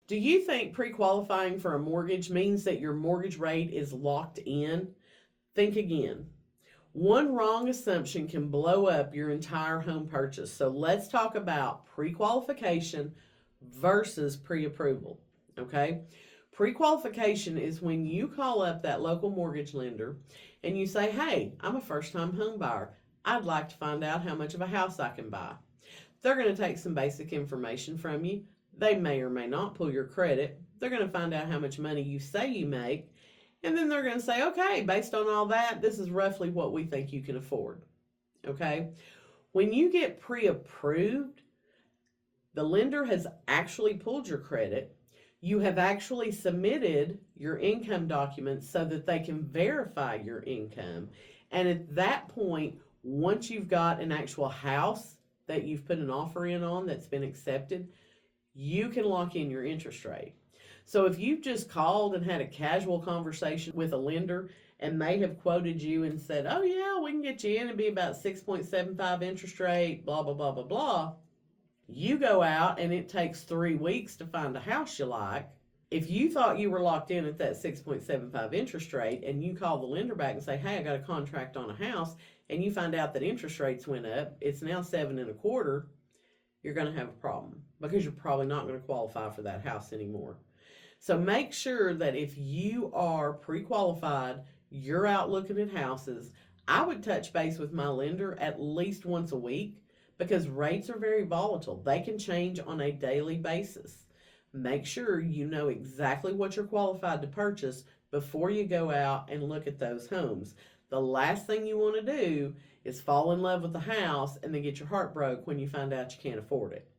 Do you think pre-qualifying for a mortgage means that your mortgage rate is locked in? Think again. One wrong assumption can blow up your entire home purchase. So let's talk about pre-qualification versus pre-approval. Okay? Pre-qualification is when you call up that local mortgage lender and you say, "Hey, I'm a first-time home buyer. I'd like to find out how much of a house I can buy." They're going to take some basic information from you. They may or may not pull your credit. They're going to find out how much money you say you make. And then they're going to say, "Okay, based on all that, this is roughly what we think you can afford." Okay? When you get pre approved, the lender has actually pulled your credit. You have actually submitted your income documents so that they can verify your income. And at that point, once you've got an actual house that you've put an offer in on that's been accepted, you can lock in your interest rate. So if you've just called and had a casual conversation with a lender and they have quoted you and said, "Oh yeah, we can get you in and be about 6.75 interest rate, blah, blah, blah, blah, blah," you go out and it takes 3 weeks to find a house you like. If you thought you were locked in at that 6.75 interest rate and you call the lender back and say, "Hey, I got a contract on a house," and you find out that interest rates went up, it's now 7.25, you're going to have a problem because you're probably not going to qualify for that house anymore. So make sure that if you are pre-qualified, you're out looking at houses. I would touch base with my lender at least once a week because rates are very volatile. They can change on a daily basis. Make sure you know exactly what you're qualified to purchase before you go out and look at those homes. The last thing you want to do is fall in love with the house and then get your heart broke when you find out you can't afford it.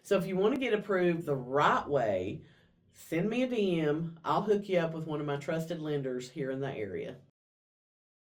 So if you want to get approved the right way, send me a DM. I'll hook you up with one of my trusted lenders here in the area.